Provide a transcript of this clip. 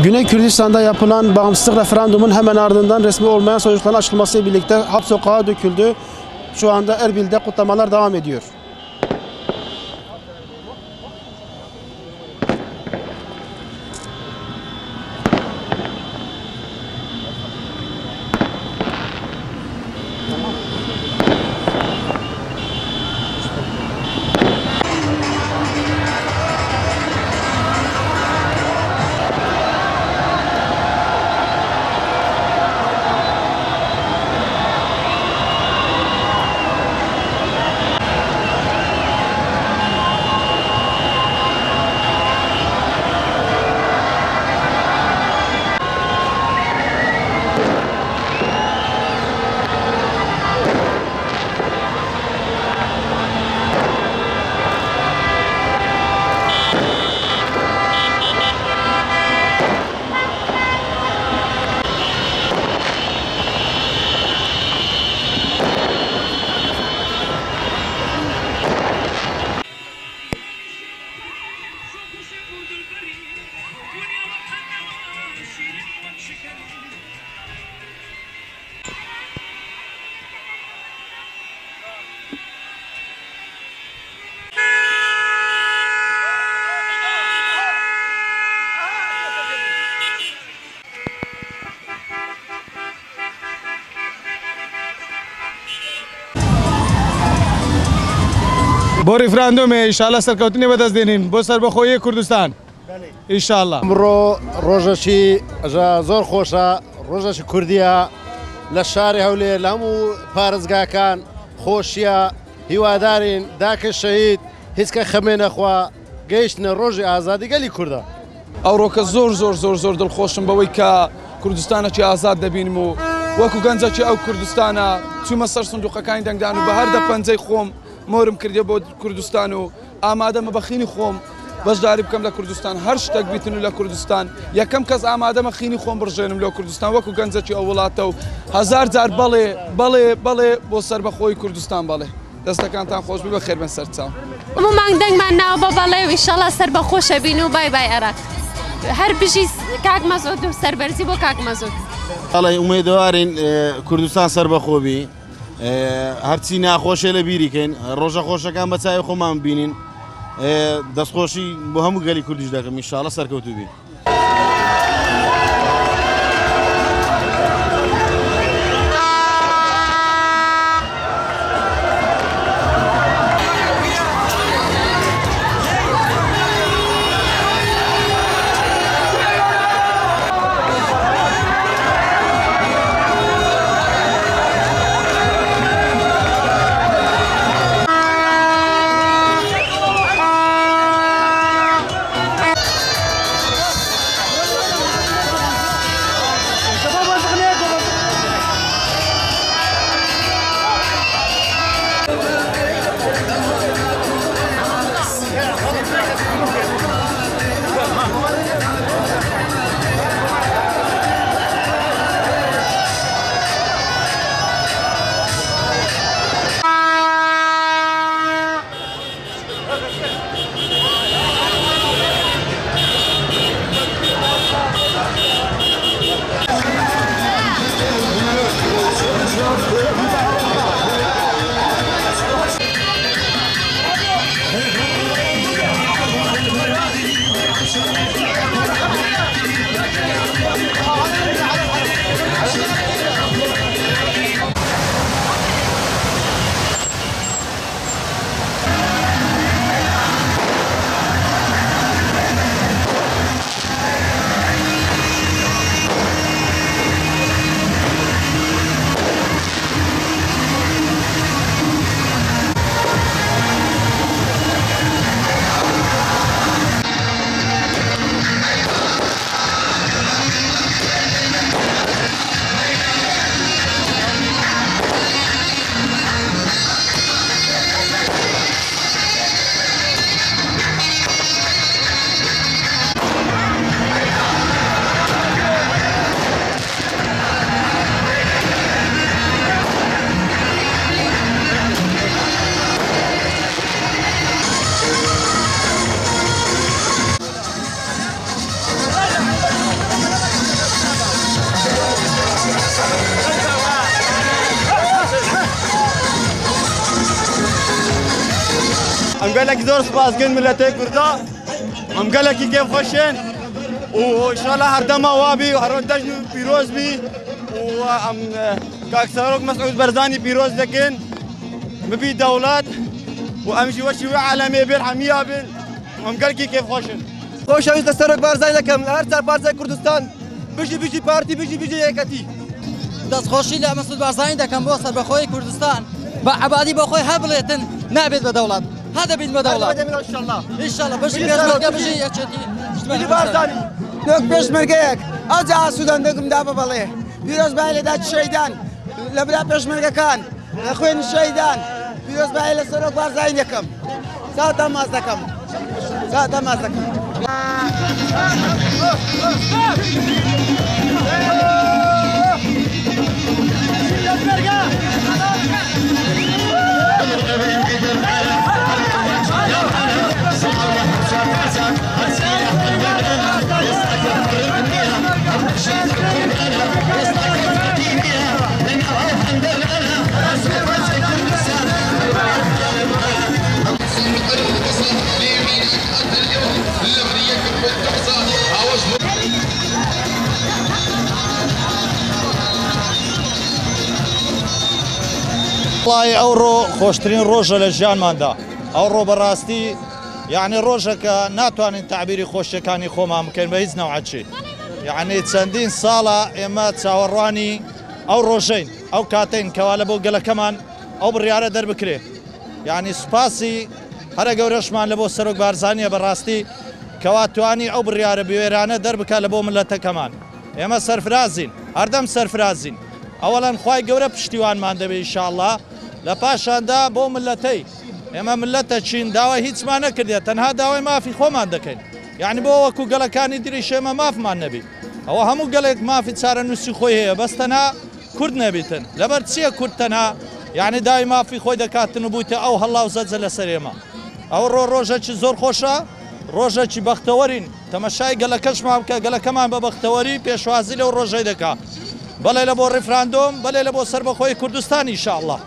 Güney Kürdistan'da yapılan bağımsızlık referandumun hemen ardından resmi olmayan sonuçların açıklamasıyla birlikte halk sokağa döküldü. Şu anda Erbil'de kutlamalar devam ediyor. بۆ ریفراندۆمێ ئینشاڵڵا سەرکەوتنی بەدەست دێنین بۆ سەربەخۆیی کوردستان ئینشاڵڵا. ئەمڕۆ ڕۆژەشی زۆر خۆشە، ڕۆژەشی کوردیە لە شاری هەولێر لە هەموو پارێزگاکان خۆشیە، هیوادارین داکە شەهید هیچکە خەمێ نەخوا گەیشتنە ڕۆژی ئازادی گەلی کووردە. ئەوڕۆکە زۆر زۆر زۆر زۆر دڵخۆشم بەوەی کە کوردستانێکی ئازاد دەبینم و وەکو گەنجێکی ئەو کوردستانە چوومە سەر سندوقەکانی دەنگدان و بە هەر دەپەنجەی خۆم مۆرم کردێ بۆ کوردستان و ئامادەمە بەخینی خۆم بەشداری بکەم لە کوردستان هەر شتێک بیتن و لە کوردستان یەکەم کەس ئامادەمە خینی خۆم بڕژێنم لە کوردستان وەکو گەنجێکی ئەو وڵاتە و هەزار جار بەڵێ بەڵێ بەڵێ بۆ سەربەخۆی کوردستان بەڵێ. دەستەکانتان خۆش بی بە خێر بن سەرچاو. هەموو مانگ دەنگمان ناوە بە بەڵێ و ئینشاڵڵا سەربەخۆشە بین و بای بای عێراق. هەر بژی کاک مەزۆد و سەربەرزی بۆ کاک مەزۆد. ئەڵێ ئومێدەوارین کوردستان سەربەخۆ بی. هەرچی ناخۆشێ لە بیریکەین ڕۆژە خۆشەکان بە چاوی خۆمان ببینین دەستخۆشی بۆ هەموو گەلی کوردیش دەکەم ئینشاڵڵا سەرکەوتوو بین. gelekî zor spaskin milletê Kurda em gelekî kêf xweşin û inşallah her dema wa bî her dejn û pîroz bî û em Kakserok Mesûd Barzanî pîroz dikin bibî dewlet û em jî weşî wê elemê bêl hemiya bêl em gelekî kêf xweşin. خۆشەویستە سەرۆک بارزای دەکەم لە هەر سەربازای کوردستان بژی پارتی بژی یەکەتی دەستخۆشی لە مەسعود بارزانی دەکەم بۆ سەربەخۆی کوردستان بە عەبادی بۆ خۆی هەبڵێتن نابێت بە دەوڵات هەدەبێت بە دەوڵات ئینشاءالله بژی پێشمەرگە بژی یەکێتی بژی بارزانی دۆک پێشمەرگەیەک ئەوجا ئاسوودان دەگمدا بەبەڵێ پیرۆزبای لەدا شەیدان لە برا پێشمەرگەکان لە خوێنی شەیدان پیرۆزبای لە سەرۆک بارزانی دەکەم ساتە ماز دەکەم ساتە ماز دەکەم والله ئەوڕۆ خۆشترین ڕۆژە لە ژیانماندا ئەوڕۆ بەڕاستی یعنی ڕۆژێکە ناتوانین تعبیری خۆشیەکانی خۆمان بکەین بە هیچ نەوعەچی یعنی چەندین ساڵە ئێمە چاوەڕوانی ئەو ڕۆژەین ئەو کاتین کەوا لە بۆ گەلەکەمان ئەو بڕیارە دەربکرێ یعنی سوپاسی هەرە گەورەشمان لە بۆ سەرۆک بارزانیە بەڕاستی کەوا توانی ئەو بڕیارە بوێرانە دەربکە لە بۆ ملەتەکەمان ئێمە سەرفرازین هەردەم سەرفرازین ئەوەڵەن خوای گەورە پشتیوانمان دەبێت ئینشاءالله لە پاشاندا بۆ ملەتەی ئێمە ملەتە چین داوای هیچمان نەکردێت تەنها داوای مافی خۆمان دەکەین یعنی بۆ وەکو گەڵەکانی دیریش ئێمە مافمان نەبی ئەوە هەموو گەڵێک مافی چارە نووسی خۆی هەیە بەس تەنها کورد نەبیتن لەبەر چییە کورد تەنها یعنی داوای مافی خۆی دەکاتن و بوویتە ئەو هەڵاو زەجە لەسەر ئێمە ئەو ڕۆژێکی زۆر خۆشە ڕۆژێکی بەختەوەرین تەمەشای گەلەکەشمان بکە گەلەکەمان بە بەختەوەری پێشوازی لەو ڕۆژەی دەکات بەڵێ لە بۆ ڕیفراندۆم بەڵێ لە بۆ سەربەخۆی کوردستان ئینشاءالله